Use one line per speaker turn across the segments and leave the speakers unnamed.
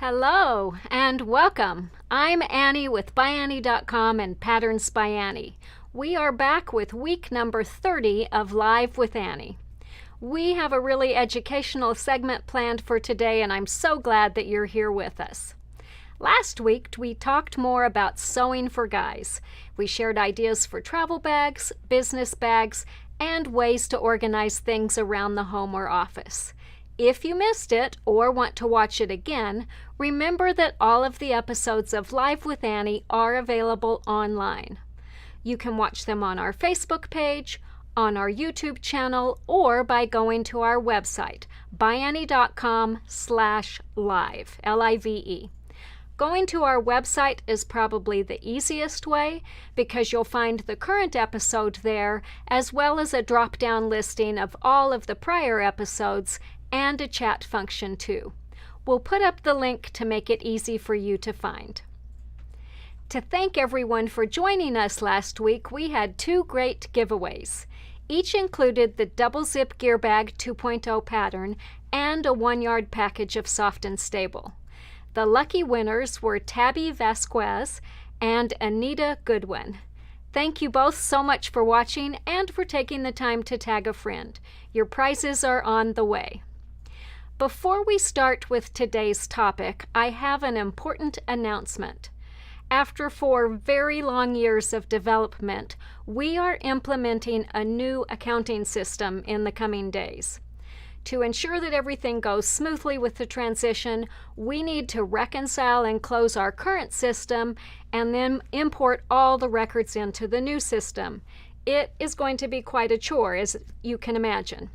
Hello and welcome. I'm Annie with ByAnnie.com and Patterns by Annie. We are back with week number 30 of Live with Annie. We have a really educational segment planned for today, and I'm so glad that you're here with us. Last week, we talked more about sewing for guys. We shared ideas for travel bags, business bags, and ways to organize things around the home or office. If you missed it or want to watch it again, remember that all of the episodes of Live with Annie are available online. You can watch them on our Facebook page, on our YouTube channel, or by going to our website, ByAnnie.com/live, L-I-V-E. Going to our website is probably the easiest way because you'll find the current episode there, as well as a drop-down listing of all of the prior episodes and a chat function too. We'll put up the link to make it easy for you to find. To thank everyone for joining us last week, we had two great giveaways. Each included the Double Zip Gear Bag 2.0 pattern and a 1-yard package of Soft and Stable. The lucky winners were Tabby Vasquez and Anita Goodwin. Thank you both so much for watching and for taking the time to tag a friend. Your prizes are on the way. Before we start with today's topic, I have an important announcement. After 4 very long years of development, we are implementing a new accounting system in the coming days. To ensure that everything goes smoothly with the transition, we need to reconcile and close our current system and then import all the records into the new system. It is going to be quite a chore, as you can imagine.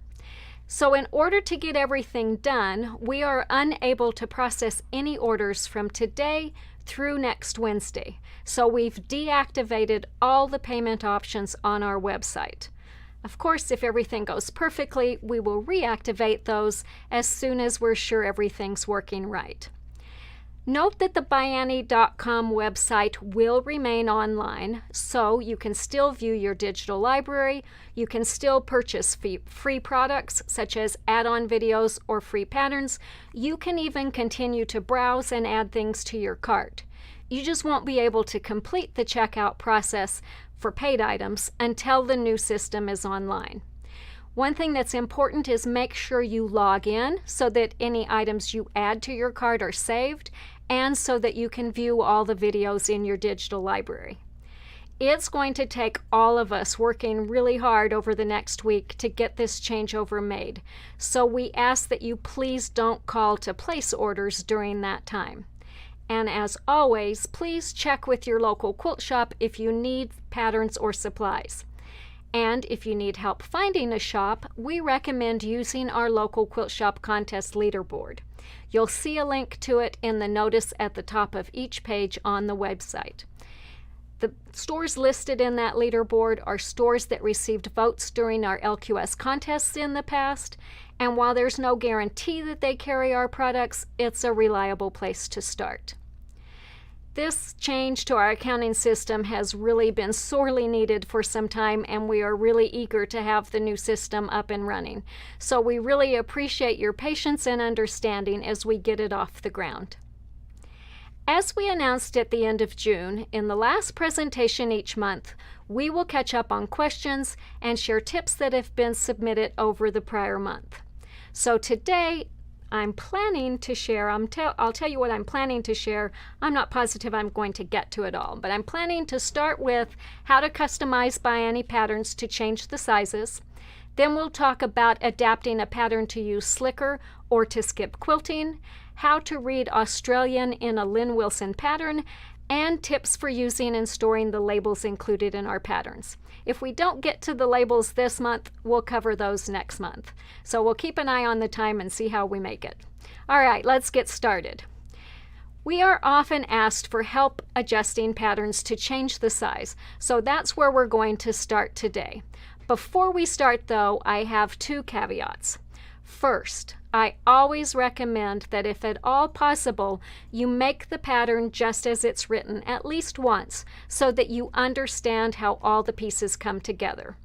So in order to get everything done, we are unable to process any orders from today through next Wednesday. So we've deactivated all the payment options on our website. Of course, if everything goes perfectly, we will reactivate those as soon as we're sure everything's working right. Note that the ByAnnie.com website will remain online, so you can still view your digital library, you can still purchase free products such as add-on videos or free patterns, you can even continue to browse and add things to your cart. You just won't be able to complete the checkout process for paid items until the new system is online. One thing that's important is make sure you log in so that any items you add to your cart are saved and so that you can view all the videos in your digital library. It's going to take all of us working really hard over the next week to get this changeover made, so we ask that you please don't call to place orders during that time. And as always, please check with your local quilt shop if you need patterns or supplies. And if you need help finding a shop, we recommend using our local quilt shop contest leaderboard. You'll see a link to it in the notice at the top of each page on the website. The stores listed in that leaderboard are stores that received votes during our LQS contests in the past, and while there's no guarantee that they carry our products, it's a reliable place to start. This change to our accounting system has really been sorely needed for some time, and we are really eager to have the new system up and running. So we really appreciate your patience and understanding as we get it off the ground. As we announced at the end of June, in the last presentation each month, we will catch up on questions and share tips that have been submitted over the prior month. So today, I'm planning to share, I'll tell you what I'm planning to share. I'm not positive I'm going to get to it all, but I'm planning to start with how to customize ByAnnie patterns to change the sizes. Then we'll talk about adapting a pattern to use slicker or to skip quilting, how to read Australian in a Lynne Wilson pattern, and tips for using and storing the labels included in our patterns. If we don't get to the labels this month, we'll cover those next month. So we'll keep an eye on the time and see how we make it. All right, let's get started. We are often asked for help adjusting patterns to change the size, so that's where we're going to start today. Before we start though, I have 2 caveats. First, I always recommend that if at all possible, you make the pattern just as it's written at least once so that you understand how all the pieces come together.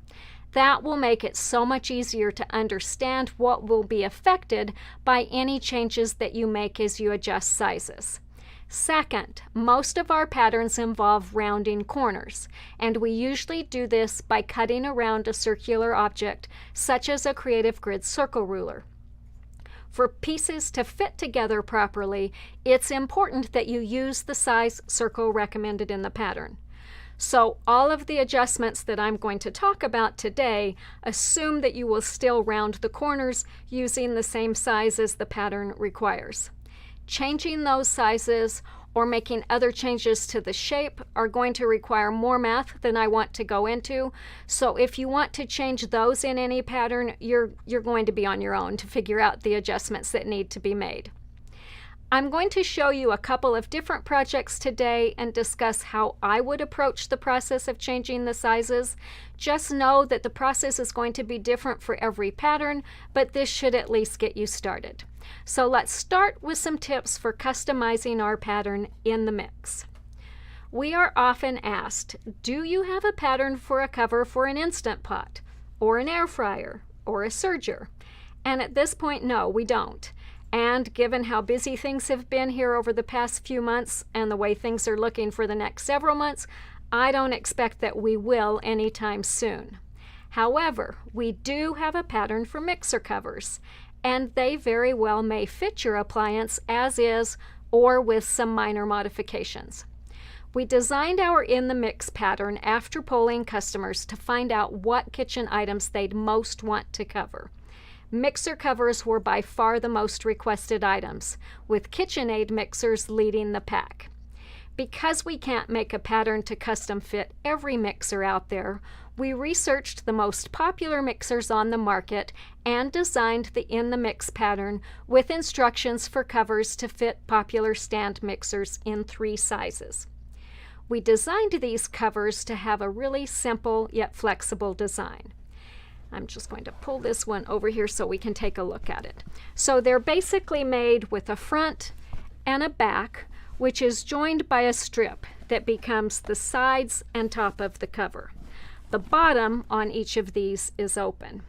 That will make it so much easier to understand what will be affected by any changes that you make as you adjust sizes. Second, most of our patterns involve rounding corners, and we usually do this by cutting around a circular object, such as a Creative Grid circle ruler. For pieces to fit together properly, it's important that you use the size circle recommended in the pattern. So all of the adjustments that I'm going to talk about today assume that you will still round the corners using the same size as the pattern requires. Changing those sizes or making other changes to the shape are going to require more math than I want to go into. So if you want to change those in any pattern, you're going to be on your own to figure out the adjustments that need to be made. I'm going to show you a couple of different projects today and discuss how I would approach the process of changing the sizes. Just know that the process is going to be different for every pattern, but this should at least get you started. So let's start with some tips for customizing our pattern in the mix. We are often asked, do you have a pattern for a cover for an Instapot, or an air fryer, or a serger? And at this point, no, we don't. And given how busy things have been here over the past few months and the way things are looking for the next several months, I don't expect that we will anytime soon. However, we do have a pattern for mixer covers, and they very well may fit your appliance as is or with some minor modifications. We designed our In the Mix pattern after polling customers to find out what kitchen items they'd most want to cover. Mixer covers were by far the most requested items, with KitchenAid mixers leading the pack. Because we can't make a pattern to custom fit every mixer out there, we researched the most popular mixers on the market and designed the In the Mix pattern with instructions for covers to fit popular stand mixers in 3 sizes. We designed these covers to have a really simple yet flexible design. I'm just going to pull this one over here so we can take a look at it. So they're basically made with a front and a back, which is joined by a strip that becomes the sides and top of the cover. The bottom on each of these is open.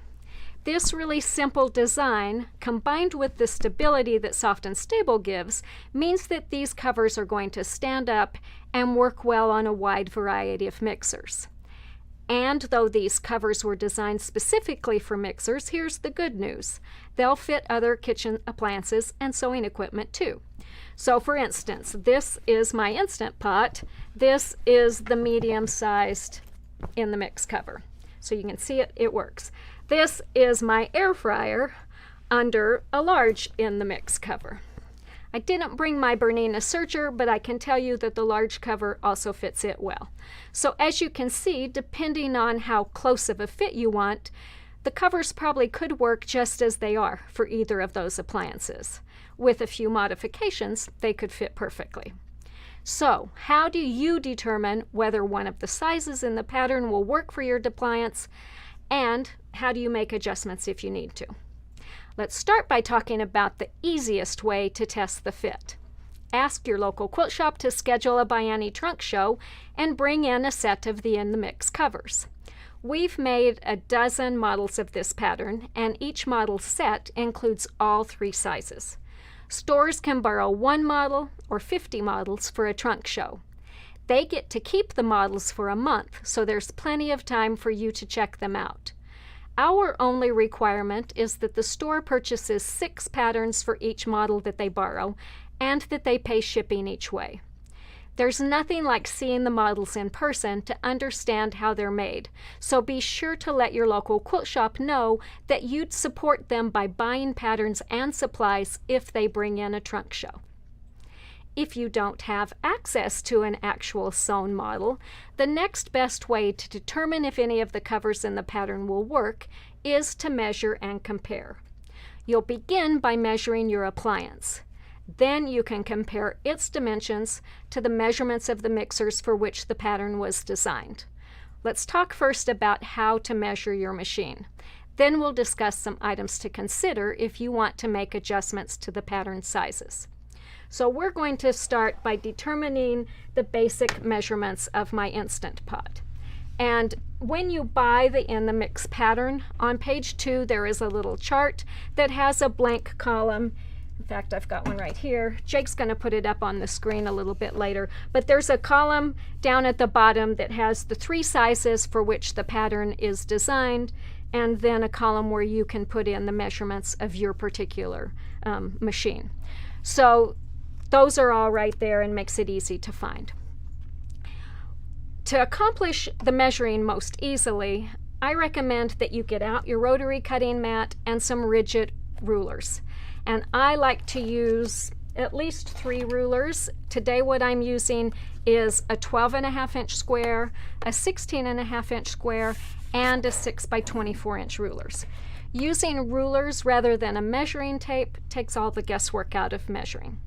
This really simple design, combined with the stability that Soft and Stable gives, means that these covers are going to stand up and work well on a wide variety of mixers. And though these covers were designed specifically for mixers, here's the good news. They'll fit other kitchen appliances and sewing equipment too. So for instance, this is my Instant Pot. This is the medium-sized In the Mix cover. So you can see it works. This is my air fryer under a large In the Mix cover. I didn't bring my Bernina serger, but I can tell you that the large cover also fits it well. So as you can see, depending on how close of a fit you want, the covers probably could work just as they are for either of those appliances. With a few modifications, they could fit perfectly. So how do you determine whether one of the sizes in the pattern will work for your appliance, and how do you make adjustments if you need to? Let's start by talking about the easiest way to test the fit. Ask your local quilt shop to schedule a ByAnnie trunk show and bring in a set of the In the Mix covers. We've made a dozen models of this pattern, and each model set includes all 3 sizes. Stores can borrow 1 model or 50 models for a trunk show. They get to keep the models for a month, so there's plenty of time for you to check them out. Our only requirement is that the store purchases 6 patterns for each model that they borrow, and that they pay shipping each way. There's nothing like seeing the models in person to understand how they're made, so be sure to let your local quilt shop know that you'd support them by buying patterns and supplies if they bring in a trunk show. If you don't have access to an actual sewn model, the next best way to determine if any of the covers in the pattern will work is to measure and compare. You'll begin by measuring your appliance. Then you can compare its dimensions to the measurements of the mixers for which the pattern was designed. Let's talk first about how to measure your machine. Then we'll discuss some items to consider if you want to make adjustments to the pattern sizes. So we're going to start by determining the basic measurements of my Instant Pot. And when you buy the In the Mix pattern, on page 2 there is a little chart that has a blank column. In fact, I've got one right here. Jake's going to put it up on the screen a little bit later. But there's a column down at the bottom that has the 3 sizes for which the pattern is designed, and then a column where you can put in the measurements of your particular machine. So those are all right there and makes it easy to find. To accomplish the measuring most easily, I recommend that you get out your rotary cutting mat and some rigid rulers. And I like to use at least 3 rulers. Today what I'm using is a 12.5-inch square, a 16.5-inch square, and a 6 by 24-inch rulers. Using rulers rather than a measuring tape takes all the guesswork out of measuring.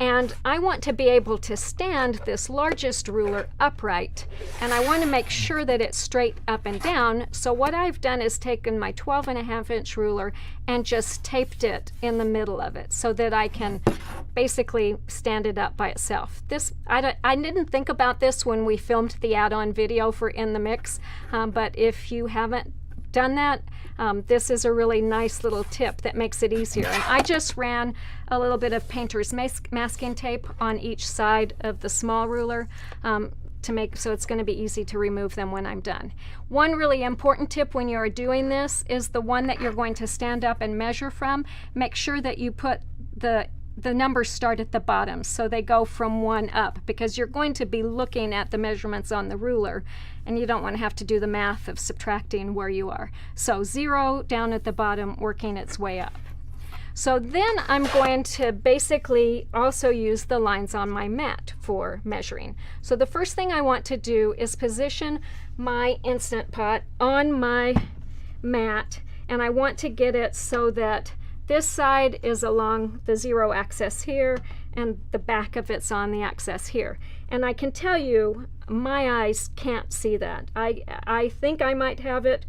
And I want to be able to stand this largest ruler upright, and I want to make sure that it's straight up and down. So what I've done is taken my 12.5-inch ruler and just taped it in the middle of it so that I can basically stand it up by itself. I didn't think about this when we filmed the add-on video for In the Mix, but if you haven't done that, this is a really nice little tip that makes it easier. And I just ran a little bit of painter's masking tape on each side of the small ruler to make so it's going to be easy to remove them when I'm done. One really important tip when you're doing this is the one that you're going to stand up and measure from. Make sure that you put the numbers start at the bottom so they go from 1 up, because you're going to be looking at the measurements on the ruler and you don't want to have to do the math of subtracting where you are. So 0 down at the bottom, working its way up. So then I'm going to basically also use the lines on my mat for measuring. So the first thing I want to do is position my Instapot on my mat, and I want to get it so that this side is along the 0 axis here, and the back of it's on the axis here. And I can tell you, my eyes can't see that. I think I might have it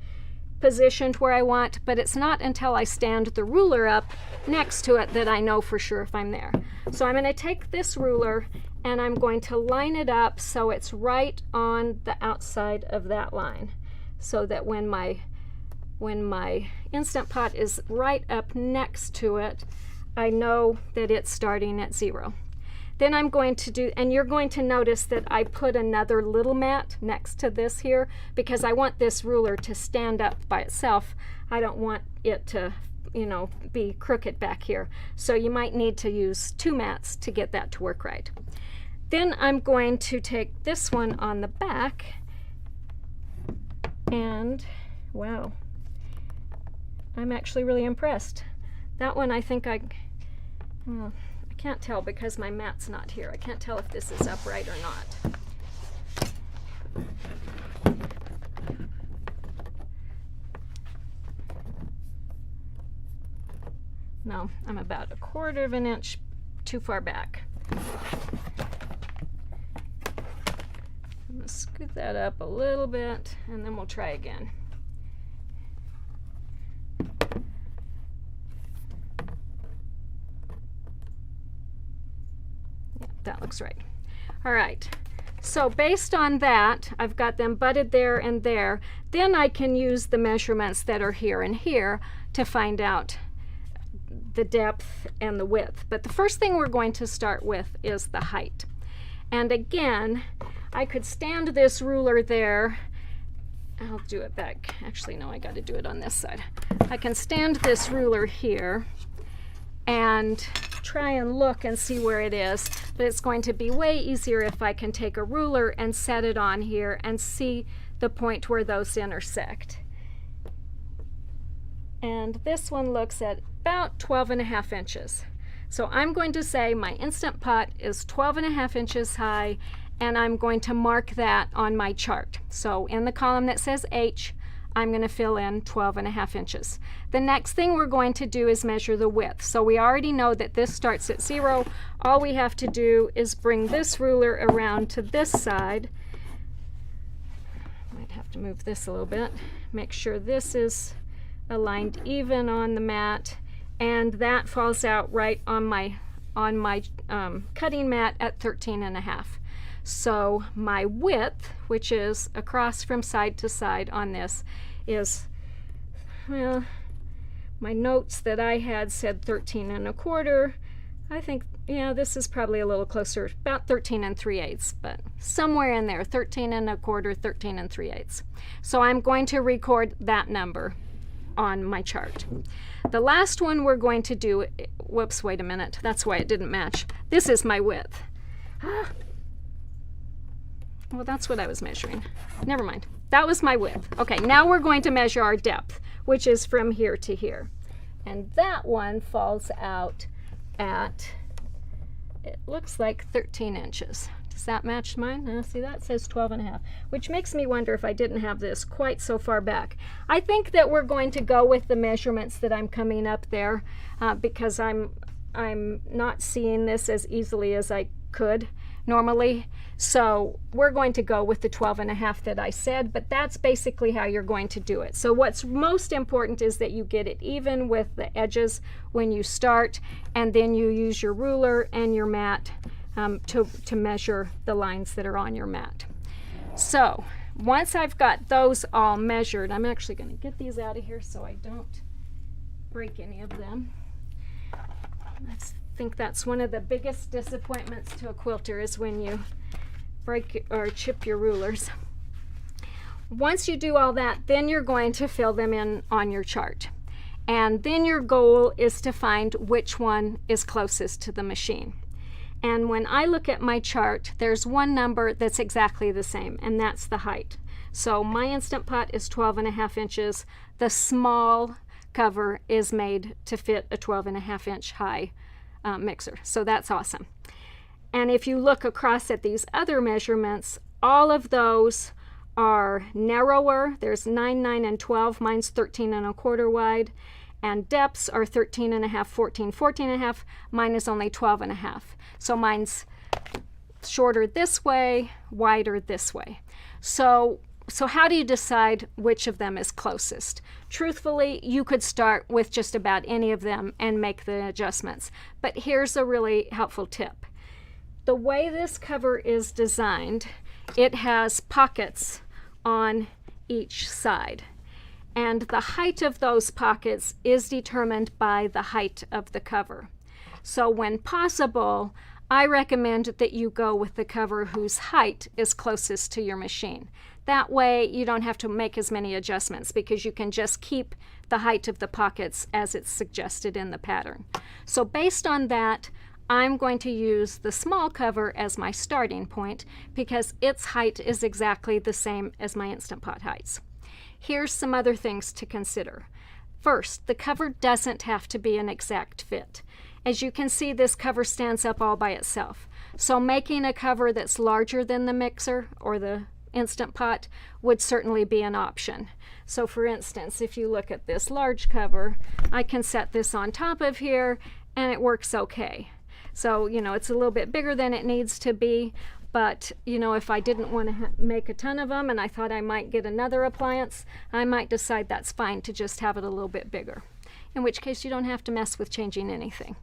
positioned where I want, but it's not until I stand the ruler up next to it that I know for sure if I'm there. So I'm going to take this ruler and I'm going to line it up so it's right on the outside of that line, so that when my Instapot is right up next to it, I know that it's starting at 0. Then I'm going to do, and you're going to notice that I put another little mat next to this here because I want this ruler to stand up by itself. I don't want it to, be crooked back here. So you might need to use 2 mats to get that to work right. Then I'm going to take this one on the back, and wow, I'm actually really impressed. That one I think I can't tell because my mat's not here. I can't tell if this is upright or not. No, I'm about 1/4 of an inch too far back. I'm going to scoot that up a little bit and then we'll try again. That looks right. All right, so based on that, I've got them butted there and there. Then I can use the measurements that are here and here to find out the depth and the width. But the first thing we're going to start with is the height. And again, I could stand this ruler there. I'll do it back. Actually, no, I got to do it on this side. I can stand this ruler here and try and look and see where it is, but it's going to be way easier if I can take a ruler and set it on here and see the point where those intersect. And this one looks at about 12.5 inches. So I'm going to say my Instapot is 12.5 inches high, and I'm going to mark that on my chart. So in the column that says H, I'm going to fill in 12.5 inches. The next thing we're going to do is measure the width. So we already know that this starts at 0. All we have to do is bring this ruler around to this side. Might have to move this a little bit. Make sure this is aligned even on the mat, and that falls out right on my cutting mat at 13.5. So my width, which is across from side to side on this, is, well, my notes that I had said 13 1/4. I think, yeah, this is probably a little closer, about 13 3/8, but somewhere in there, 13 1/4, 13 3/8. So I'm going to record that number on my chart. The last one we're going to do, whoops, wait a minute, that's why it didn't match. This is my width. Well, that's what I was measuring. Never mind. That was my width. Okay, now we're going to measure our depth, which is from here to here. And that one falls out at, it looks like 13 inches. Does that match mine? See, that says 12 1/2, which makes me wonder if I didn't have this quite so far back. I think that we're going to go with the measurements that I'm coming up there because I'm not seeing this as easily as I could normally. So we're going to go with the 12 1/2 that I said, but that's basically how you're going to do it. So what's most important is that you get it even with the edges when you start, and then you use your ruler and your mat to measure the lines that are on your mat. So once I've got those all measured, I'm actually going to get these out of here so I don't break any of them. I think that's one of the biggest disappointments to a quilter is when you break or chip your rulers. Once you do all that, then you're going to fill them in on your chart. And then your goal is to find which one is closest to the machine. And when I look at my chart, there's one number that's exactly the same, and that's the height. So my Instapot is 12 1/2 inches. The small cover is made to fit a 12 1/2 inch high mixer. So that's awesome. And if you look across at these other measurements, all of those are narrower. There's 9, 9, and 12. Mine's 13 1/4 wide. And depths are 13 1/2, 14, 14 1/2. Mine is only 12 1/2. So mine's shorter this way, wider this way. So how do you decide which of them is closest? Truthfully, you could start with just about any of them and make the adjustments. But here's a really helpful tip. The way this cover is designed, it has pockets on each side. And the height of those pockets is determined by the height of the cover. So when possible, I recommend that you go with the cover whose height is closest to your machine. That way you don't have to make as many adjustments because you can just keep the height of the pockets as it's suggested in the pattern. So based on that, I'm going to use the small cover as my starting point because its height is exactly the same as my Instapot heights. Here's some other things to consider. First, the cover doesn't have to be an exact fit. As you can see, this cover stands up all by itself. So making a cover that's larger than the mixer or the Instapot would certainly be an option. So for instance, if you look at this large cover, I can set this on top of here and it works okay. So, you know, it's a little bit bigger than it needs to be, but, you know, if I didn't want to make a ton of them and I thought I might get another appliance, I might decide that's fine to just have it a little bit bigger, in which case you don't have to mess with changing anything.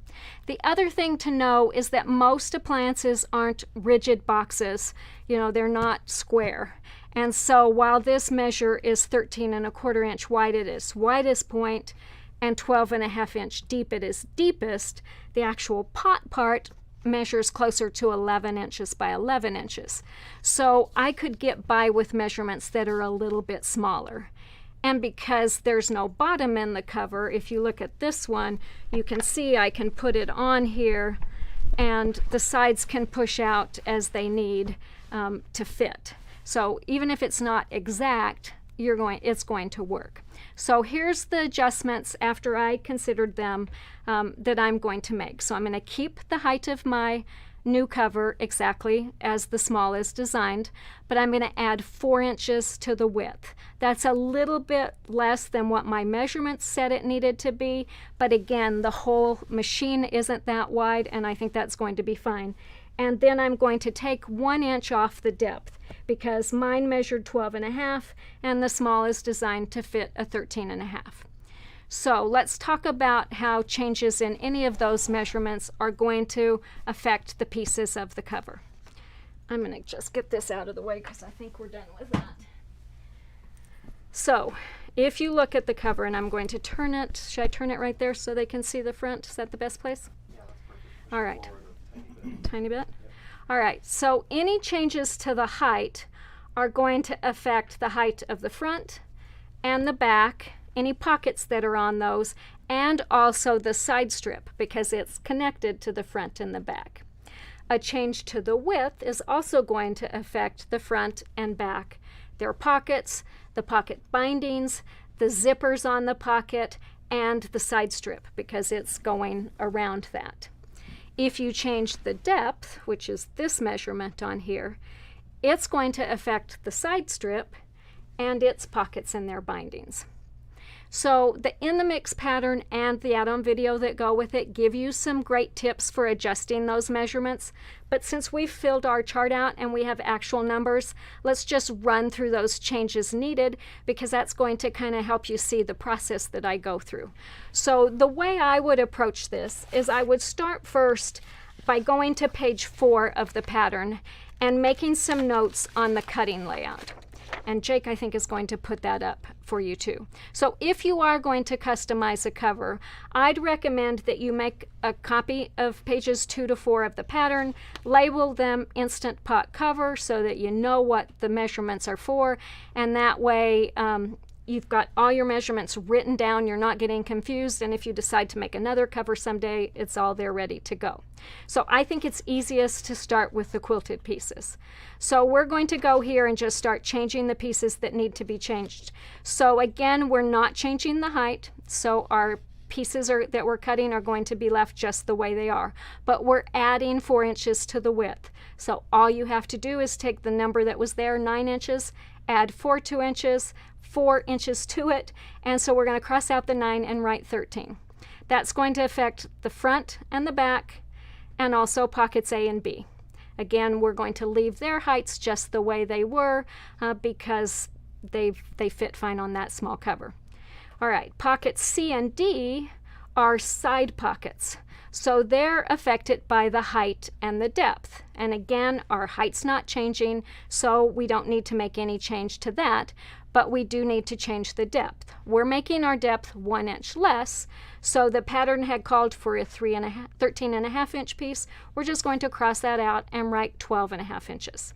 The other thing to know is that most appliances aren't rigid boxes. You know, they're not square. And so while this measure is 13 1/4 inch wide at its widest point and 12 1/2 inch deep at its deepest, the actual pot part measures closer to 11 inches by 11 inches. So I could get by with measurements that are a little bit smaller. And because there's no bottom in the cover, if you look at this one, you can see I can put it on here and the sides can push out as they need to fit. So even if it's not exact, it's going to work. So here's the adjustments after I considered them that I'm going to make. So I'm going to keep the height of my new cover exactly as the small is designed, but I'm going to add 4 inches to the width. That's a little bit less than what my measurements said it needed to be, but again, the whole machine isn't that wide, and I think that's going to be fine. And then I'm going to take 1 inch off the depth because mine measured 12 1/2 and the small is designed to fit a 13 1/2. So let's talk about how changes in any of those measurements are going to affect the pieces of the cover. I'm going to just get this out of the way because I think we're done with that. So if you look at the cover, and I'm going to turn it, should I turn it right there so they can see the front? Is that the best place?
Yeah,
all right. Tiny bit? All right, so any changes to the height are going to affect the height of the front and the back, any pockets that are on those, and also the side strip because it's connected to the front and the back. A change to the width is also going to affect the front and back, their pockets, the pocket bindings, the zippers on the pocket, and the side strip because it's going around that. If you change the depth, which is this measurement on here, it's going to affect the side strip and its pockets and their bindings. So the In the Mix pattern and the add-on video that go with it give you some great tips for adjusting those measurements. But since we've filled our chart out and we have actual numbers, let's just run through those changes needed because that's going to kind of help you see the process that I go through. So the way I would approach this is I would start first by going to page 4 of the pattern and making some notes on the cutting layout. And Jake, I think, is going to put that up for you too. So if you are going to customize a cover, I'd recommend that you make a copy of pages 2 to 4 of the pattern, label them Instapot cover so that you know what the measurements are for, and that way you've got all your measurements written down, you're not getting confused, and if you decide to make another cover someday, it's all there ready to go. So I think it's easiest to start with the quilted pieces. So we're going to go here and just start changing the pieces that need to be changed. So again, we're not changing the height, so our pieces that we're cutting are going to be left just the way they are, but we're adding 4 inches to the width. So all you have to do is take the number that was there, 9 inches, add 4 inches, 4 inches to it, and so we're going to cross out the 9 and write 13. That's going to affect the front and the back and also pockets A and B. Again, we're going to leave their heights just the way they were because they fit fine on that small cover. All right, pockets C and D are side pockets. So they're affected by the height and the depth. And again, our height's not changing, so we don't need to make any change to that, but we do need to change the depth. We're making our depth 1 inch less, so the pattern had called for a 13.5 inch piece. We're just going to cross that out and write 12.5 inches.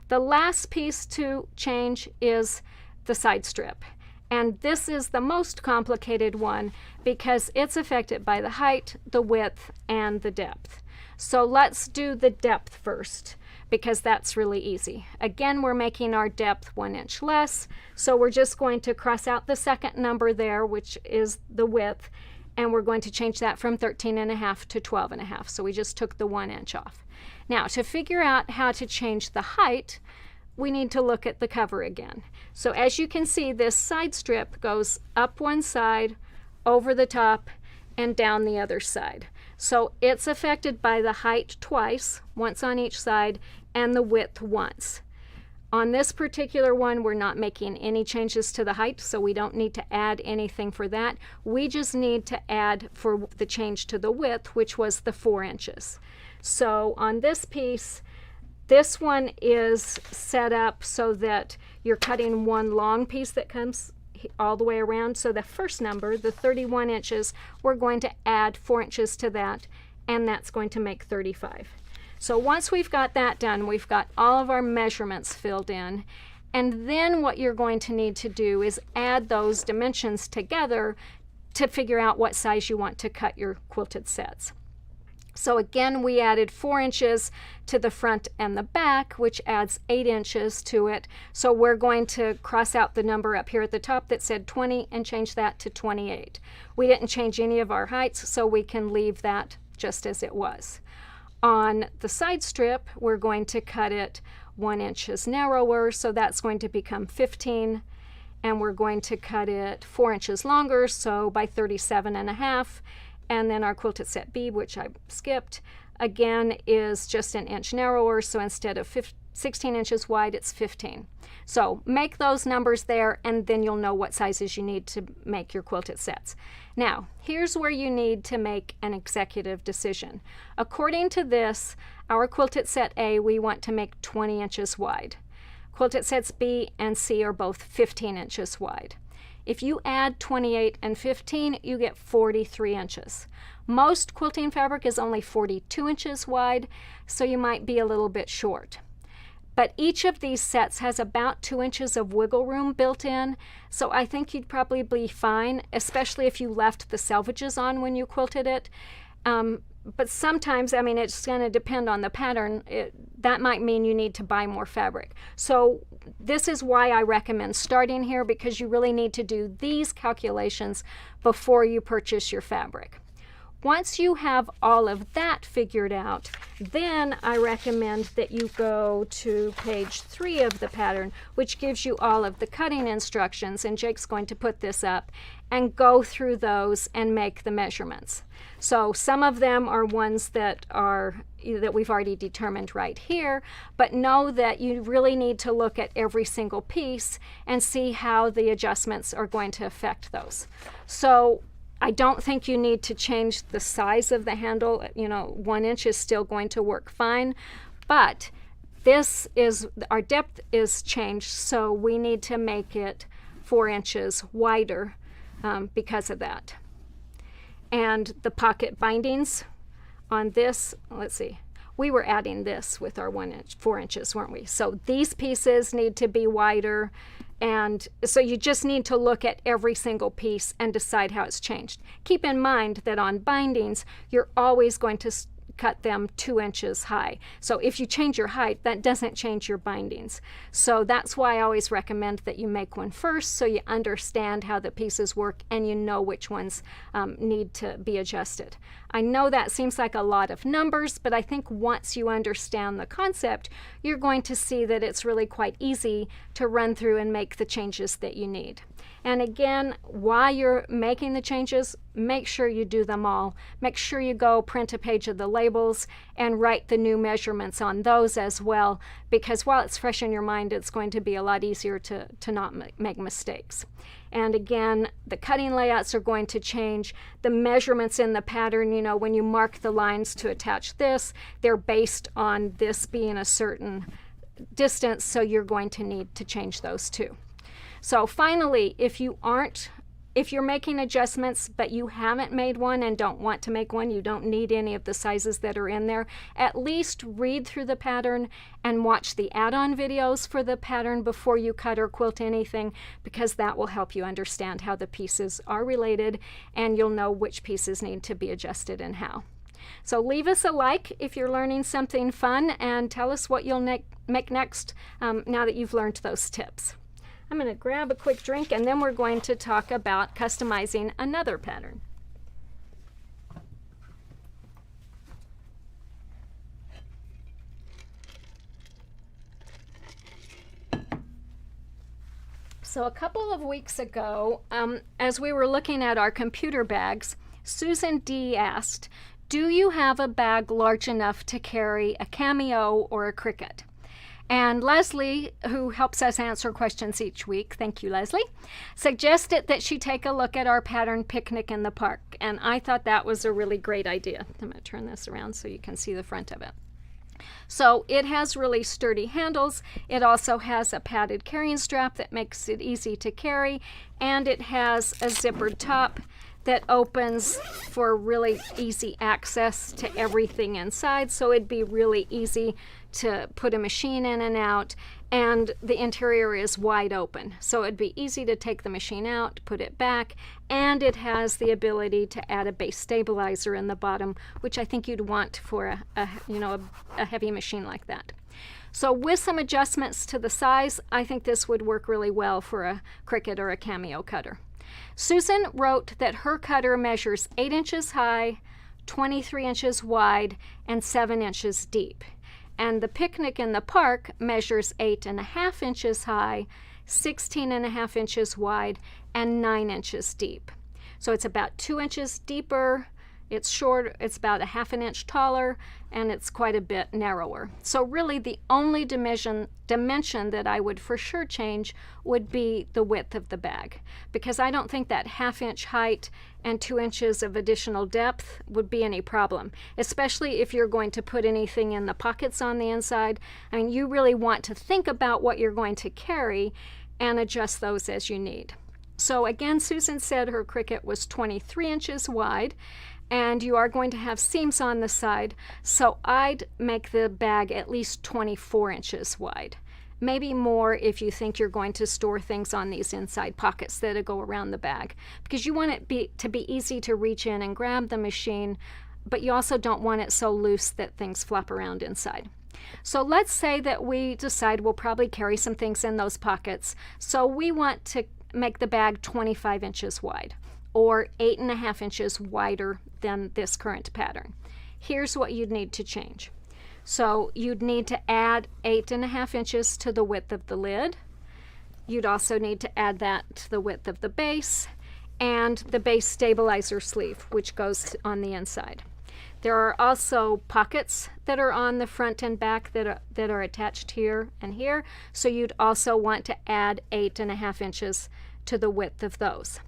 The last piece to change is the side strip. And this is the most complicated one because it's affected by the height, the width, and the depth. So let's do the depth first because that's really easy. Again, we're making our depth 1 inch less, so we're just going to cross out the second number there, which is the width, and we're going to change that from 13.5 to 12.5. So we just took the 1 inch off. Now, to figure out how to change the height, we need to look at the cover again. So as you can see, this side strip goes up one side, over the top, and down the other side. So it's affected by the height twice, once on each side, and the width once. On this particular one, we're not making any changes to the height, so we don't need to add anything for that. We just need to add for the change to the width, which was the 4 inches. So on this piece, this one is set up so that you're cutting one long piece that comes all the way around. So the first number, the 31 inches, we're going to add 4 inches to that, and that's going to make 35. So once we've got that done, we've got all of our measurements filled in, and then what you're going to need to do is add those dimensions together to figure out what size you want to cut your quilted sets. So again, we added 4 inches to the front and the back, which adds 8 inches to it. So we're going to cross out the number up here at the top that said 20 and change that to 28. We didn't change any of our heights, so we can leave that just as it was. On the side strip, we're going to cut it 1 inch narrower, so that's going to become 15. And we're going to cut it 4 inches longer, so by 37.5. And then our quilted set B, which I skipped, again is just 1 inch narrower. So instead of 16 inches wide, it's 15. So make those numbers there, and then you'll know what sizes you need to make your quilted sets. Now, here's where you need to make an executive decision. According to this, our quilted set A, we want to make 20 inches wide. Quilted sets B and C are both 15 inches wide. If you add 28 and 15, you get 43 inches. Most quilting fabric is only 42 inches wide, so you might be a little bit short. But each of these sets has about 2 inches of wiggle room built in, so I think you'd probably be fine, especially if you left the selvages on when you quilted it. But sometimes, I mean, it's going to depend on the pattern. That might mean you need to buy more fabric. So this is why I recommend starting here, because you really need to do these calculations before you purchase your fabric. Once you have all of that figured out, then I recommend that you go to page 3 of the pattern, which gives you all of the cutting instructions, and Jake's going to put this up, and go through those and make the measurements. So some of them are ones that we've already determined right here, but know that you really need to look at every single piece and see how the adjustments are going to affect those. So I don't think you need to change the size of the handle. 1 inch is still going to work fine, but our depth is changed, so we need to make it 4 inches wider because of that. And the pocket bindings on this, let's see, we were adding this with our 4 inches, weren't we? So these pieces need to be wider. And so you just need to look at every single piece and decide how it's changed. Keep in mind that on bindings, you're always going to cut them 2 inches high. So if you change your height, that doesn't change your bindings. So that's why I always recommend that you make one first, so you understand how the pieces work and you know which ones need to be adjusted. I know that seems like a lot of numbers, but I think once you understand the concept, you're going to see that it's really quite easy to run through and make the changes that you need. And again, while you're making the changes, make sure you do them all. Make sure you go print a page of the labels and write the new measurements on those as well, because while it's fresh in your mind, it's going to be a lot easier to not make mistakes. And again, the cutting layouts are going to change. The measurements in the pattern, when you mark the lines to attach this, they're based on this being a certain distance, so you're going to need to change those too. So finally, if you're making adjustments but you haven't made one and don't want to make one, you don't need any of the sizes that are in there, at least read through the pattern and watch the add-on videos for the pattern before you cut or quilt anything, because that will help you understand how the pieces are related and you'll know which pieces need to be adjusted and how. So leave us a like if you're learning something fun, and tell us what you'll make next now that you've learned those tips. I'm going to grab a quick drink, and then we're going to talk about customizing another pattern. So a couple of weeks ago, as we were looking at our computer bags, Susan D. asked, "Do you have a bag large enough to carry a cameo or a Cricut?" And Leslie, who helps us answer questions each week, thank you, Leslie, suggested that she take a look at our pattern Picnic in the Park. And I thought that was a really great idea. I'm going to turn this around so you can see the front of it. So it has really sturdy handles. It also has a padded carrying strap that makes it easy to carry. And it has a zippered top that opens for really easy access to everything inside. So it'd be really easy to put a machine in and out, and the interior is wide open. So it'd be easy to take the machine out, put it back, and it has the ability to add a base stabilizer in the bottom, which I think you'd want for a heavy machine like that. So with some adjustments to the size, I think this would work really well for a Cricut or a Cameo cutter. Susan wrote that her cutter measures 8 inches high, 23 inches wide, and 7 inches deep. And the Picnic in the Park measures 8.5 inches high, 16.5 inches wide, and 9 inches deep. So it's about 2 inches deeper, It's short, it's about a ½ an inch taller, and it's quite a bit narrower. So really the only dimension that I would for sure change would be the width of the bag, because I don't think that ½ inch height and 2 inches of additional depth would be any problem, especially if you're going to put anything in the pockets on the inside. I mean, you really want to think about what you're going to carry and adjust those as you need. So again, Susan said her Cricut was 23 inches wide, and you are going to have seams on the side, so I'd make the bag at least 24 inches wide. Maybe more if you think you're going to store things on these inside pockets that go around the bag, because you want it to be easy to reach in and grab the machine, but you also don't want it so loose that things flop around inside. So let's say that we decide we'll probably carry some things in those pockets, so we want to make the bag 25 inches wide, or 8½ inches wider than this current pattern. Here's what you'd need to change. So you'd need to add 8½ inches to the width of the lid. You'd also need to add that to the width of the base and the base stabilizer sleeve, which goes on the inside. There are also pockets that are on the front and back that are attached here and here, so you'd also want to add 8½ inches to the width of those.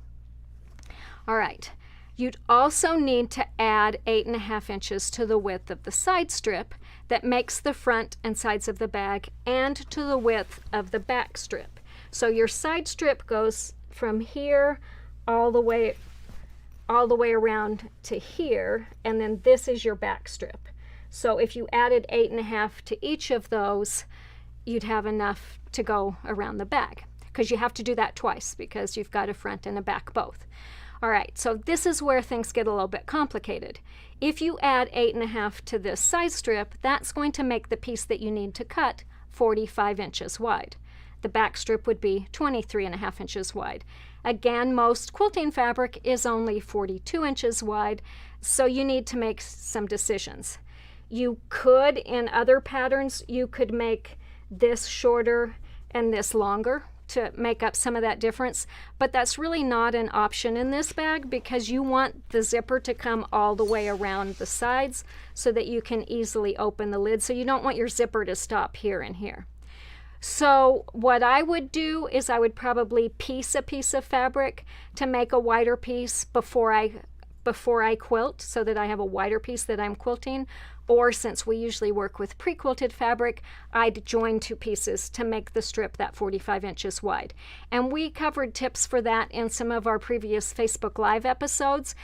All right, you'd also need to add 8½ inches to the width of the side strip that makes the front and sides of the bag, and to the width of the back strip. So your side strip goes from here all the way around to here, and then this is your back strip. So if you added 8½ to each of those, you'd have enough to go around the bag, because you have to do that twice because you've got a front and a back both. All right, so this is where things get a little bit complicated. If you add 8½ to this side strip, that's going to make the piece that you need to cut 45 inches wide. The back strip would be 23½ inches wide. Again, most quilting fabric is only 42 inches wide, so you need to make some decisions. You could, in other patterns, you could make this shorter and this longer to make up some of that difference, but that's really not an option in this bag, because you want the zipper to come all the way around the sides so that you can easily open the lid, so you don't want your zipper to stop here and here. So what I would do is I would probably piece a piece of fabric to make a wider piece before I quilt, so that I have a wider piece that I'm quilting. Or since we usually work with pre-quilted fabric, I'd join 2 pieces to make the strip that 45 inches wide. And we covered tips for that in some of our previous Facebook Live episodes.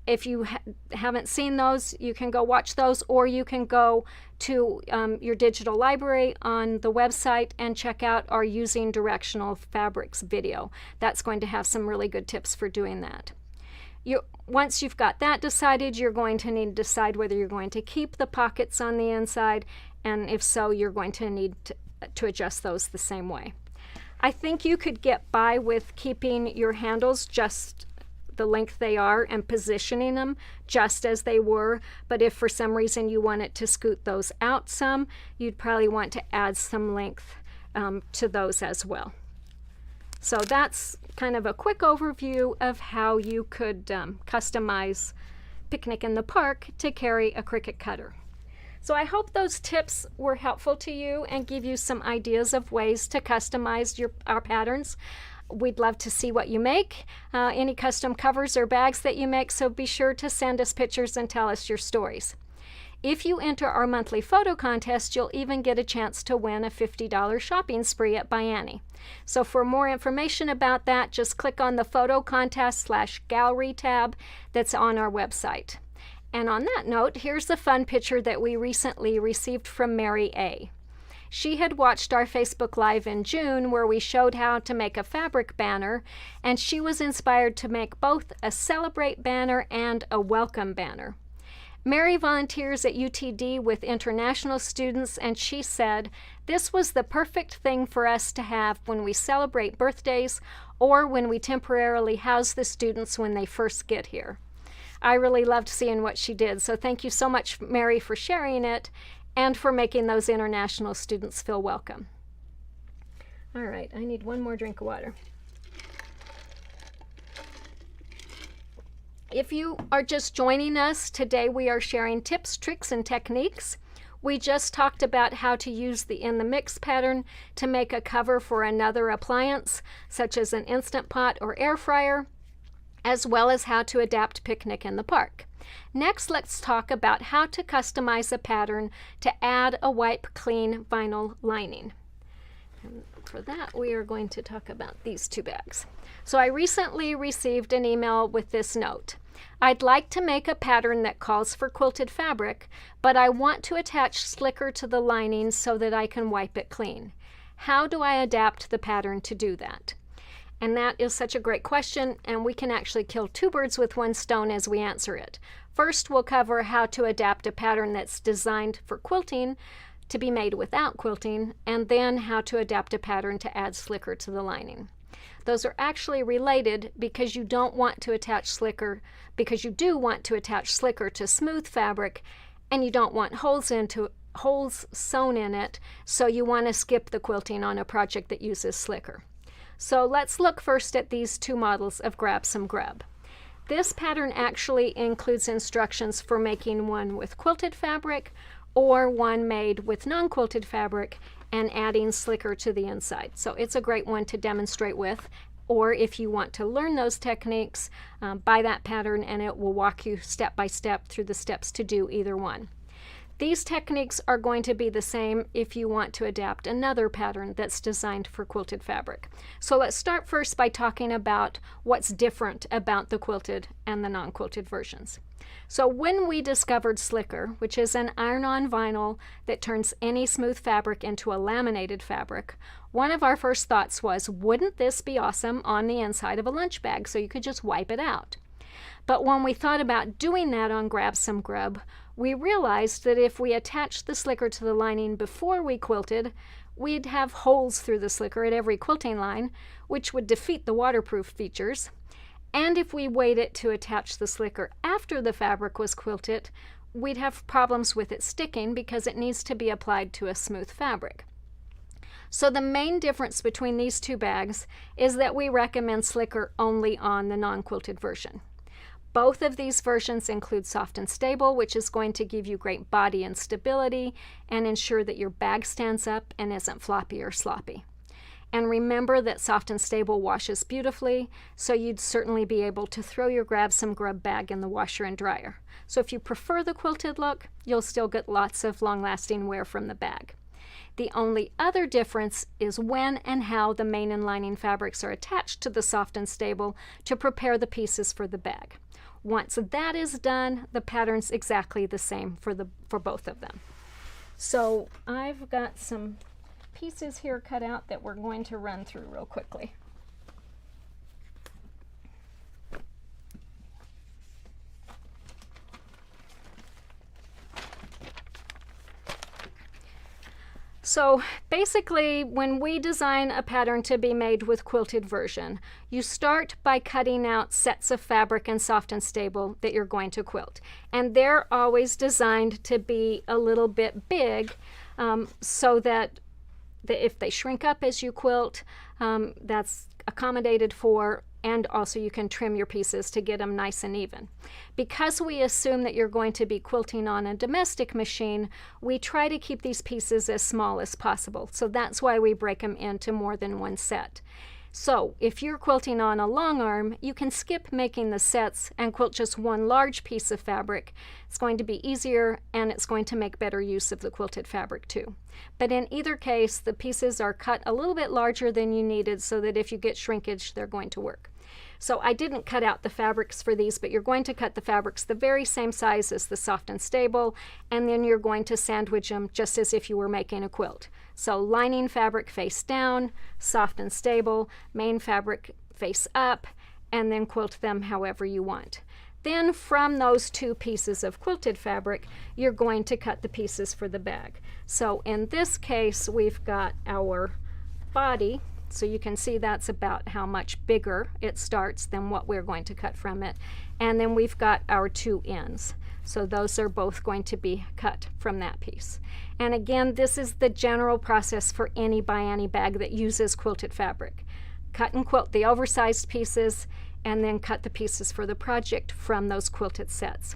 If you haven't seen those, you can go watch those, or you can go to your digital library on the website and check out our Using Directional Fabrics video. That's going to have some really good tips for doing that. Once you've got that decided, you're going to need to decide whether you're going to keep the pockets on the inside, and if so, you're going to need to adjust those the same way. I think you could get by with keeping your handles just the length they are and positioning them just as they were, but if for some reason you wanted to scoot those out some, you'd probably want to add some length to those as well. So that's kind of a quick overview of how you could customize Picnic in the Park to carry a Cricut cutter. So I hope those tips were helpful to you and give you some ideas of ways to customize our patterns. We'd love to see what you make, any custom covers or bags that you make, so be sure to send us pictures and tell us your stories. If you enter our monthly photo contest, you'll even get a chance to win a $50 shopping spree at ByAnnie. So for more information about that, just click on the photo contest/gallery tab that's on our website. And on that note, here's a fun picture that we recently received from Mary A. She had watched our Facebook Live in June where we showed how to make a fabric banner, and she was inspired to make both a Celebrate banner and a Welcome banner. Mary volunteers at UTD with international students, and she said, "This was the perfect thing for us to have when we celebrate birthdays or when we temporarily house the students when they first get here." I really loved seeing what she did, so thank you so much, Mary, for sharing it and for making those international students feel welcome. All right, I need one more drink of water. If you are just joining us, today we are sharing tips, tricks, and techniques. We just talked about how to use the In the Mix pattern to make a cover for another appliance, such as an Instant Pot or air fryer, as well as how to adapt Picnic in the Park. Next, let's talk about how to customize a pattern to add a wipe clean vinyl lining. And for that, we are going to talk about these two bags. So I recently received an email with this note. I'd like to make a pattern that calls for quilted fabric, but I want to attach slicker to the lining so that I can wipe it clean. How do I adapt the pattern to do that? And that is such a great question, and we can actually kill two birds with one stone as we answer it. First, we'll cover how to adapt a pattern that's designed for quilting to be made without quilting, and then how to adapt a pattern to add slicker to the lining. Those are actually related because you don't want to attach slicker, because you do want to attach slicker to smooth fabric, and you don't want holes sewn in it, so you want to skip the quilting on a project that uses slicker. So let's look first at these two models of Grab Some Grub. This pattern actually includes instructions for making one with quilted fabric or one made with non-quilted fabric and adding slicker to the inside. So it's a great one to demonstrate with, or if you want to learn those techniques, buy that pattern and it will walk you step by step through the steps to do either one. These techniques are going to be the same if you want to adapt another pattern that's designed for quilted fabric. So let's start first by talking about what's different about the quilted and the non-quilted versions. So when we discovered slicker, which is an iron-on vinyl that turns any smooth fabric into a laminated fabric, one of our first thoughts was, wouldn't this be awesome on the inside of a lunch bag so you could just wipe it out? But when we thought about doing that on Grab Some Grub, we realized that if we attached the slicker to the lining before we quilted, we'd have holes through the slicker at every quilting line, which would defeat the waterproof features. And if we waited to attach the slicker after the fabric was quilted, we'd have problems with it sticking because it needs to be applied to a smooth fabric. So the main difference between these two bags is that we recommend slicker only on the non-quilted version. Both of these versions include Soft and Stable, which is going to give you great body and stability and ensure that your bag stands up and isn't floppy or sloppy. And remember that Soft and Stable washes beautifully, so you'd certainly be able to throw your Grab Some Grub bag in the washer and dryer. So if you prefer the quilted look, you'll still get lots of long-lasting wear from the bag. The only other difference is when and how the main and lining fabrics are attached to the Soft and Stable to prepare the pieces for the bag. Once that is done, the pattern's exactly the same for both of them. So I've got some pieces here cut out that we're going to run through real quickly. So basically, when we design a pattern to be made with quilted version, you start by cutting out sets of fabric in Soft and Stable that you're going to quilt. And they're always designed to be a little bit big so that if they shrink up as you quilt, that's accommodated for, and also you can trim your pieces to get them nice and even. Because we assume that you're going to be quilting on a domestic machine, we try to keep these pieces as small as possible. So that's why we break them into more than one set. So if you're quilting on a long arm, you can skip making the sets and quilt just one large piece of fabric. It's going to be easier and it's going to make better use of the quilted fabric too. But in either case, the pieces are cut a little bit larger than you needed so that if you get shrinkage, they're going to work. So I didn't cut out the fabrics for these, but you're going to cut the fabrics the very same size as the Soft and Stable, and then you're going to sandwich them just as if you were making a quilt. So lining fabric face down, Soft and Stable, main fabric face up, and then quilt them however you want. Then from those two pieces of quilted fabric, you're going to cut the pieces for the bag. So in this case, we've got our body. So you can see that's about how much bigger it starts than what we're going to cut from it. And then we've got our two ends. So those are both going to be cut from that piece. And again, this is the general process for any ByAnnie bag that uses quilted fabric. cut and quilt the oversized pieces and then cut the pieces for the project from those quilted sets.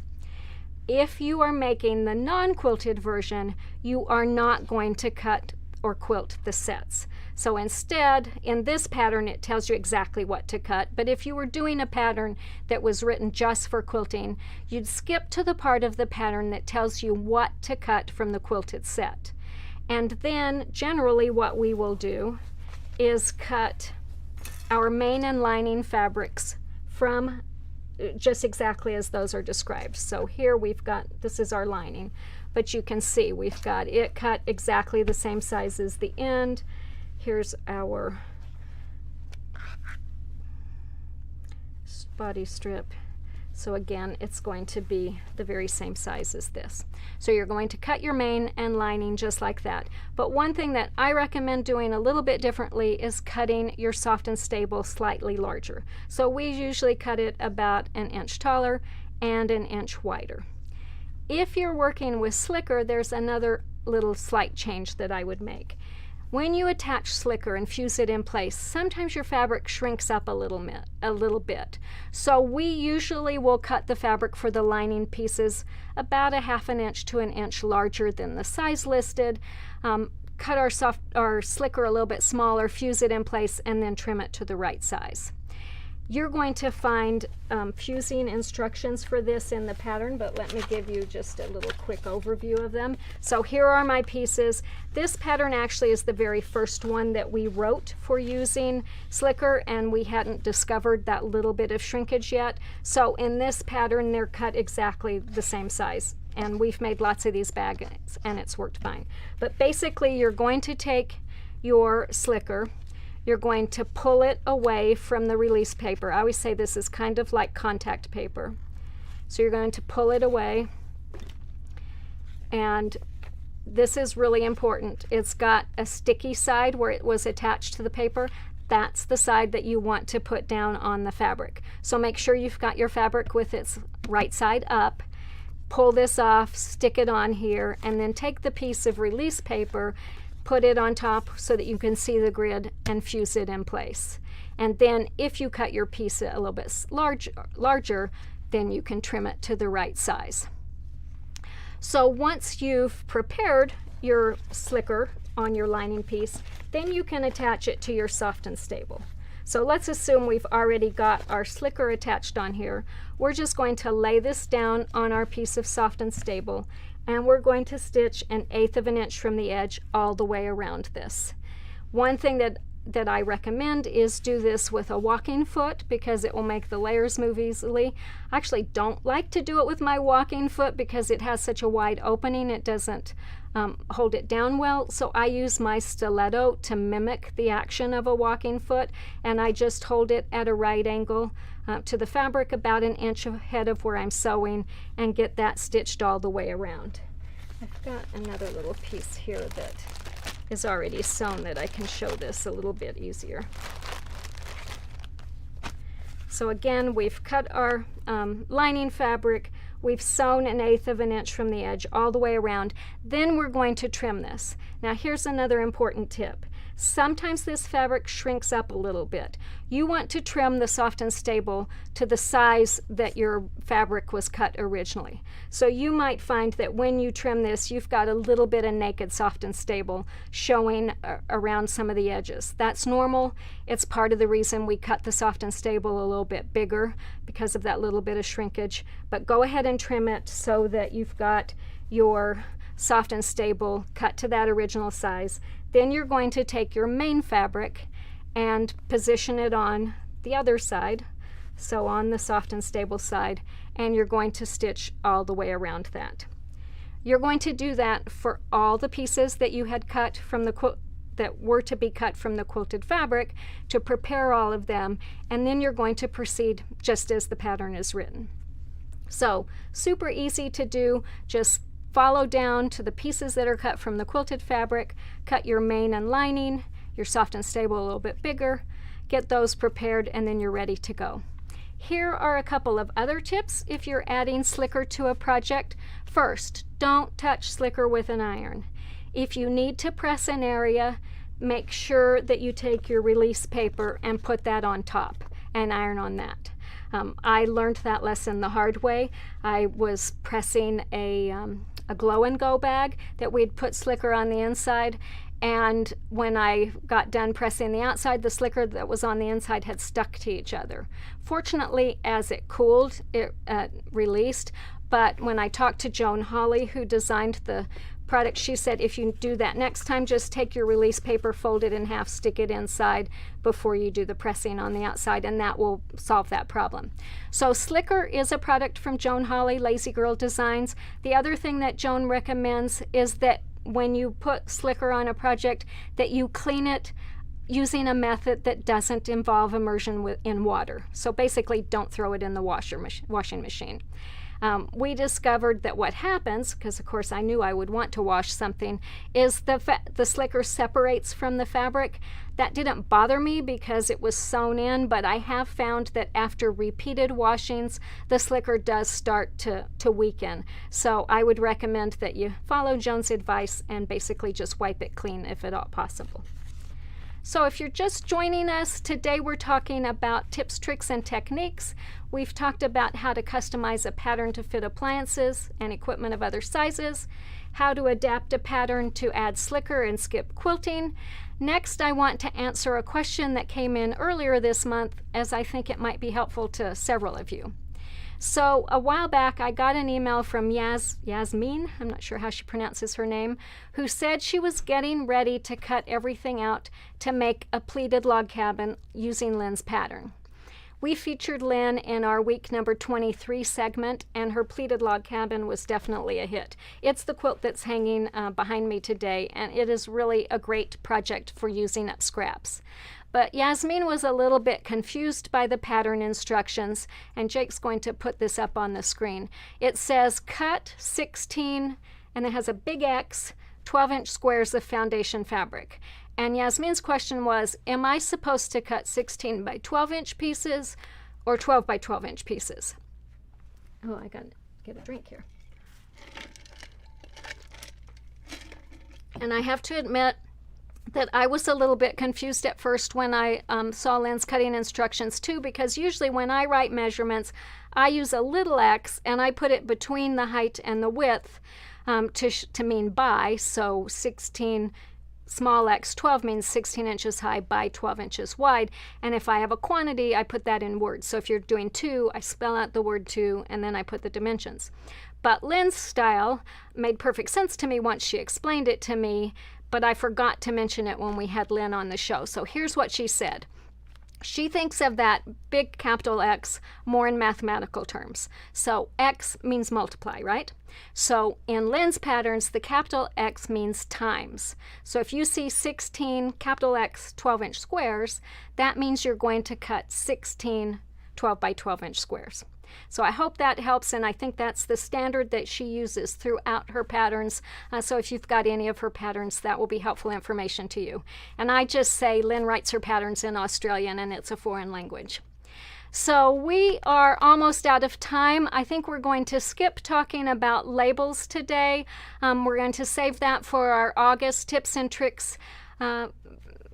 If you are making the non-quilted version, you are not going to cut or quilt the sets. So instead, in this pattern, it tells you exactly what to cut. But if you were doing a pattern that was written just for quilting, you'd skip to the part of the pattern that tells you what to cut from the quilted set. And then generally what we will do is cut our main and lining fabrics from just exactly as those are described. So here we've got, this is our lining, but you can see we've got it cut exactly the same size as the end. Here's our body strip. So again, it's going to be the very same size as this. So you're going to cut your main and lining just like that. But one thing that I recommend doing a little bit differently is cutting your soft and stable slightly larger. So we usually cut it about an inch taller and an inch wider. If you're working with slicker, there's another little slight change that I would make. When you attach slicker and fuse it in place, sometimes your fabric shrinks up a little bit. So we usually will cut the fabric for the lining pieces about a ½ inch to an inch larger than the size listed. Cut our slicker a little bit smaller, fuse it in place, and then trim it to the right size. You're going to find fusing instructions for this in the pattern, but let me give you just a little quick overview of them. So here are my pieces. This pattern actually is the very first one that we wrote for using slicker, and we hadn't discovered that little bit of shrinkage yet. So in this pattern, they're cut exactly the same size. And we've made lots of these bags, and it's worked fine. But basically, you're going to take your slicker, you're going to pull it away from the release paper. I always say this is kind of like contact paper. So you're going to pull it away, and this is really important. It's got a sticky side where it was attached to the paper. That's the side that you want to put down on the fabric. So make sure you've got your fabric with its right side up. Pull this off, stick it on here, and then take the piece of release paper, put it on top so that you can see the grid, and fuse it in place. And then if you cut your piece a little bit larger, then you can trim it to the right size. So once you've prepared your slicker on your lining piece, then you can attach it to your soft and stable. So let's assume we've already got our slicker attached on here. We're just going to lay this down on our piece of soft and stable, and we're going to stitch 1/8 of an inch from the edge all the way around this. One thing that I recommend is do this with a walking foot because it will make the layers move easily. I actually don't like to do it with my walking foot because it has such a wide opening, it doesn't hold it down well. So I use my stiletto to mimic the action of a walking foot, and I just hold it at a right angle to the fabric about 1 inch ahead of where I'm sewing, and get that stitched all the way around. I've got another little piece here that is already sewn that I can show this a little bit easier. So again, we've cut our lining fabric, we've sewn 1/8 of an inch from the edge all the way around. Then we're going to trim this. Now here's another important tip. Sometimes this fabric shrinks up a little bit. You want to trim the soft and stable to the size that your fabric was cut originally. So you might find that when you trim this, you've got a little bit of naked soft and stable showing around some of the edges. That's normal. It's part of the reason we cut the soft and stable a little bit bigger, because of that little bit of shrinkage. But go ahead and trim it so that you've got your soft and stable cut to that original size. Then you're going to take your main fabric and position it on the other side, so on the soft and stable side, and you're going to stitch all the way around that. You're going to do that for all the pieces that you had cut from the that were to be cut from the quilted fabric, to prepare all of them, and then you're going to proceed just as the pattern is written. So super easy to do. Just follow down to the pieces that are cut from the quilted fabric, cut your main and lining, your soft and stable a little bit bigger, get those prepared, and then you're ready to go. Here are a couple of other tips if you're adding slicker to a project. First, don't touch slicker with an iron. If you need to press an area, make sure that you take your release paper and put that on top and iron on that. I learned that lesson the hard way. I was pressing a glow and go bag that we'd put slicker on the inside, and when I got done pressing the outside, the slicker that was on the inside had stuck to each other. Fortunately, as it cooled, it released, but when I talked to Joan Hawley, who designed the product, she said if you do that next time, just take your release paper, fold it in half, stick it inside before you do the pressing on the outside, and that will solve that problem. So slicker is a product from Joan Hawley, Lazy Girl Designs. The other thing that Joan recommends is that when you put slicker on a project, that you clean it using a method that doesn't involve immersion in water. So basically, don't throw it in the washing machine. We discovered that what happens, because of course I knew I would want to wash something, is the slicker separates from the fabric. That didn't bother me because it was sewn in, but I have found that after repeated washings, the slicker does start to weaken. So I would recommend that you follow Joan's advice and basically just wipe it clean if at all possible. So if you're just joining us, today we're talking about tips, tricks, and techniques. We've talked about how to customize a pattern to fit appliances and equipment of other sizes, how to adapt a pattern to add slicker and skip quilting. Next, I want to answer a question that came in earlier this month, as I think it might be helpful to several of you. So a while back, I got an email from Yasmin, I'm not sure how she pronounces her name, who said she was getting ready to cut everything out to make a pleated log cabin using Lynne's pattern. We featured Lynne in our week number 23 segment, and her pleated log cabin was definitely a hit. It's the quilt that's hanging behind me today, and it is really a great project for using up scraps. But Yasmin was a little bit confused by the pattern instructions, and Jake's going to put this up on the screen. It says cut 16, and it has a big X, 12-inch squares of foundation fabric. And Yasmin's question was, am I supposed to cut 16 by 12-inch pieces or 12 by 12-inch pieces? Oh, I got to get a drink here. And I have to admit that I was a little bit confused at first when I saw Lynne's cutting instructions too, because usually when I write measurements, I use a little x and I put it between the height and the width to mean by. So 16 small x 12 means 16 inches high by 12 inches wide. And if I have a quantity, I put that in words. So if you're doing 2, I spell out the word 2 and then I put the dimensions. But Lynne's style made perfect sense to me once she explained it to me, but I forgot to mention it when we had Lynne on the show. So here's what she said. She thinks of that big capital X more in mathematical terms. So X means multiply, right? So in Lynne's patterns, the capital X means times. So if you see 16 capital X 12-inch squares, that means you're going to cut 16 12 by 12-inch squares. So I hope that helps, and I think that's the standard that she uses throughout her patterns. So if you've got any of her patterns, that will be helpful information to you. And I just say Lynne writes her patterns in Australian, and it's a foreign language. So we are almost out of time. I think we're going to skip talking about labels today. We're going to save that for our August tips and tricks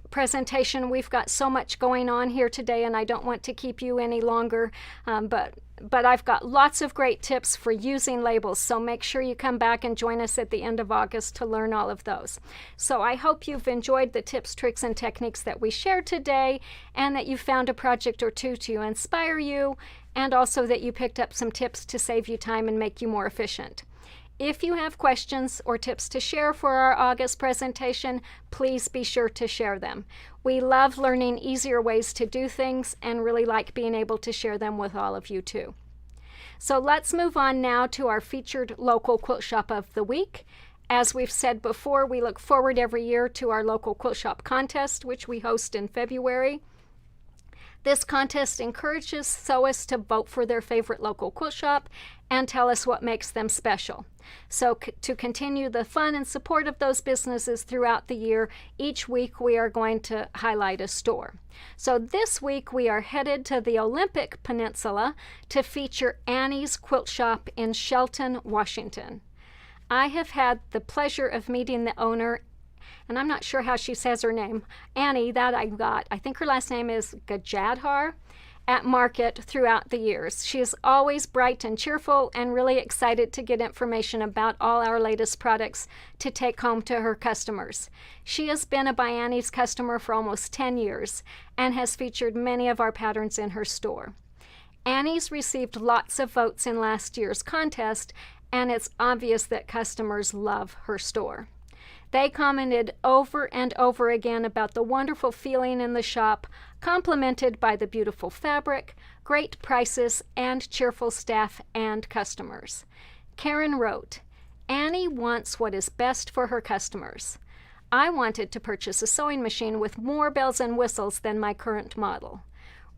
presentation. We've got so much going on here today, and I don't want to keep you any longer, but I've got lots of great tips for using labels, so make sure you come back and join us at the end of August to learn all of those. So I hope you've enjoyed the tips, tricks, and techniques that we shared today, and that you found a project or two to inspire you, and also that you picked up some tips to save you time and make you more efficient. If you have questions or tips to share for our August presentation, please be sure to share them. We love learning easier ways to do things and really like being able to share them with all of you too. So let's move on now to our featured local quilt shop of the week. As we've said before, we look forward every year to our local quilt shop contest, which we host in February. This contest encourages sewists to vote for their favorite local quilt shop and tell us what makes them special. So to continue the fun and support of those businesses throughout the year, each week we are going to highlight a store. So this week we are headed to the Olympic Peninsula to feature Annie's Quilt Shop in Shelton, Washington. I have had the pleasure of meeting the owner and I'm not sure how she says her name, Annie, that I got, I think her last name is Gajadhar, at market throughout the years. She is always bright and cheerful and really excited to get information about all our latest products to take home to her customers. She has been a ByAnnie's customer for almost 10 years and has featured many of our patterns in her store. Annie's received lots of votes in last year's contest, and it's obvious that customers love her store. They commented over and over again about the wonderful feeling in the shop, complimented by the beautiful fabric, great prices, and cheerful staff and customers. Karen wrote, "Annie wants what is best for her customers. I wanted to purchase a sewing machine with more bells and whistles than my current model.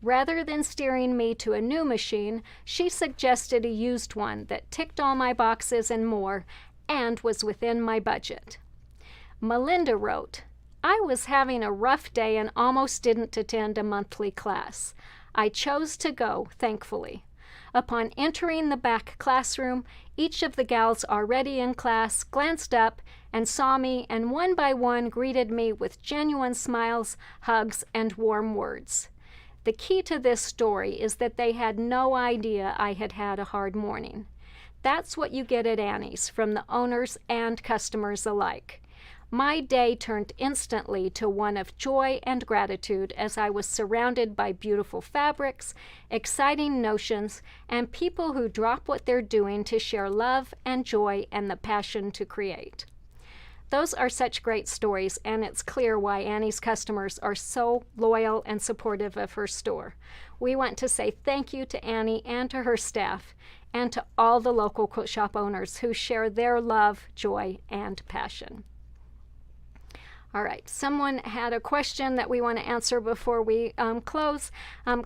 Rather than steering me to a new machine, she suggested a used one that ticked all my boxes and more, and was within my budget." Melinda wrote, "I was having a rough day and almost didn't attend a monthly class. I chose to go, thankfully. Upon entering the back classroom, each of the gals already in class glanced up and saw me, and one by one greeted me with genuine smiles, hugs, and warm words. The key to this story is that they had no idea I had had a hard morning. That's what you get at Annie's from the owners and customers alike. My day turned instantly to one of joy and gratitude as I was surrounded by beautiful fabrics, exciting notions, and people who drop what they're doing to share love and joy and the passion to create." Those are such great stories, and it's clear why Annie's customers are so loyal and supportive of her store. We want to say thank you to Annie and to her staff, and to all the local quilt shop owners who share their love, joy, and passion. All right, someone had a question that we want to answer before we close.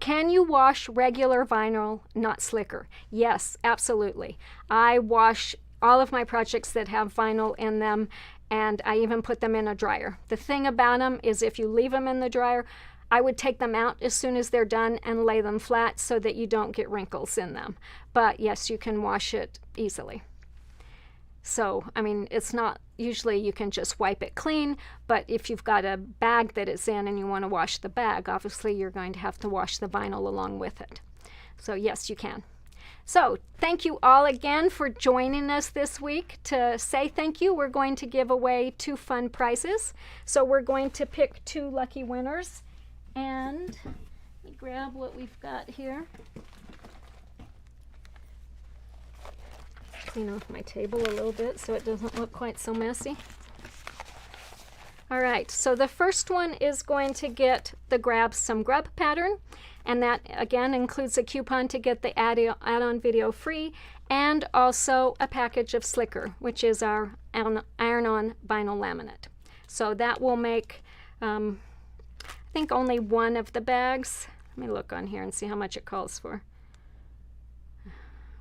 Can you wash regular vinyl, not slicker? Yes, absolutely. I wash all of my projects that have vinyl in them, and I even put them in a dryer. The thing about them is if you leave them in the dryer, I would take them out as soon as they're done and lay them flat so that you don't get wrinkles in them. But yes, you can wash it easily. So, I mean, it's not, usually you can just wipe it clean, but if you've got a bag that it's in and you want to wash the bag, obviously you're going to have to wash the vinyl along with it. So yes, you can. So thank you all again for joining us this week. To say thank you, we're going to give away 2 fun prizes. So we're going to pick 2 lucky winners, and let me grab what we've got here. Clean off my table a little bit so it doesn't look quite so messy. All right, so the first one is going to get the Grab Some Grub pattern, and that again includes a coupon to get the add-on video free, and also a package of Slicker, which is our iron-on vinyl laminate. So that will make, I think, only one of the bags. Let me look on here and see how much it calls for.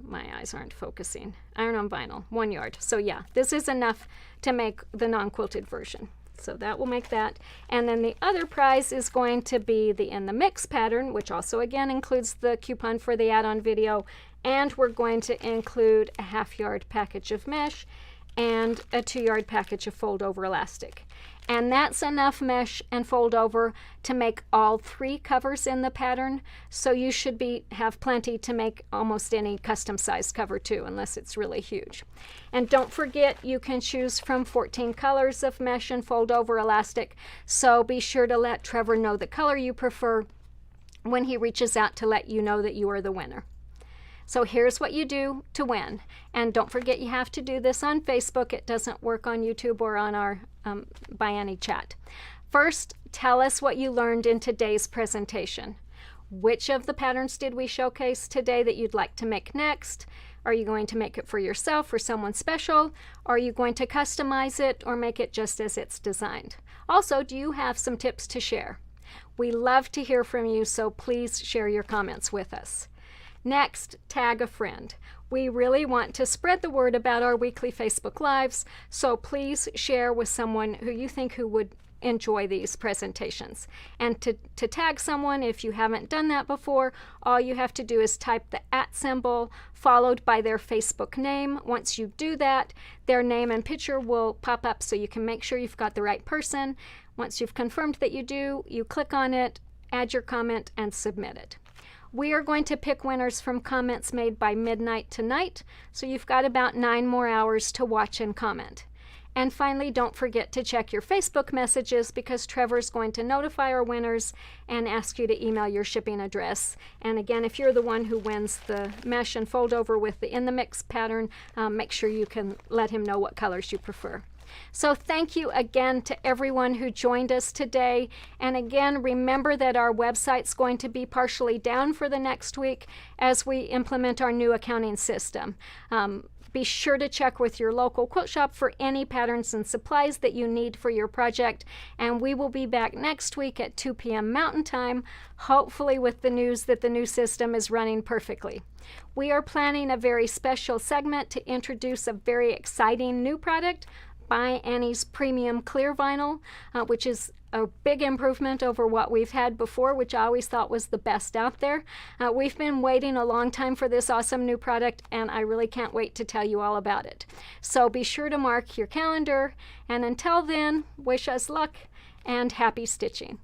My eyes aren't focusing. Iron on vinyl, 1 yard. So yeah, this is enough to make the non-quilted version. So that will make that. And then the other prize is going to be the In the Mix pattern, which also again includes the coupon for the add-on video. And we're going to include a 1/2 yard package of mesh and a 2 yard package of fold over elastic. And that's enough mesh and fold over to make all 3 covers in the pattern. So you should have plenty to make almost any custom size cover too, unless it's really huge. And don't forget, you can choose from 14 colors of mesh and fold over elastic. So be sure to let Trevor know the color you prefer when he reaches out to let you know that you are the winner. So here's what you do to win. And don't forget, you have to do this on Facebook. It doesn't work on YouTube or on our ByAnnie chat. First, tell us what you learned in today's presentation. Which of the patterns did we showcase today that you'd like to make next? Are you going to make it for yourself or someone special? Are you going to customize it or make it just as it's designed? Also, do you have some tips to share? We love to hear from you, so please share your comments with us. Next, tag a friend. We really want to spread the word about our weekly Facebook Lives, so please share with someone who you think who would enjoy these presentations. And to tag someone, if you haven't done that before, all you have to do is type the @ symbol followed by their Facebook name. Once you do that, their name and picture will pop up so you can make sure you've got the right person. Once you've confirmed that you do, you click on it, add your comment, and submit it. We are going to pick winners from comments made by midnight tonight, so you've got about 9 more hours to watch and comment. And finally, don't forget to check your Facebook messages because Trevor's going to notify our winners and ask you to email your shipping address. And again, if you're the one who wins the mesh and fold over with the In the Mix pattern, make sure you can let him know what colors you prefer. So thank you again to everyone who joined us today. And again, remember that our website's going to be partially down for the next week as we implement our new accounting system. Be sure to check with your local quilt shop for any patterns and supplies that you need for your project. And we will be back next week at 2 p.m. Mountain Time, hopefully with the news that the new system is running perfectly. We are planning a very special segment to introduce a very exciting new product, ByAnnie's Premium Clear Vinyl, which is a big improvement over what we've had before, which I always thought was the best out there. We've been waiting a long time for this awesome new product, and I really can't wait to tell you all about it. So be sure to mark your calendar, and until then, wish us luck and happy stitching.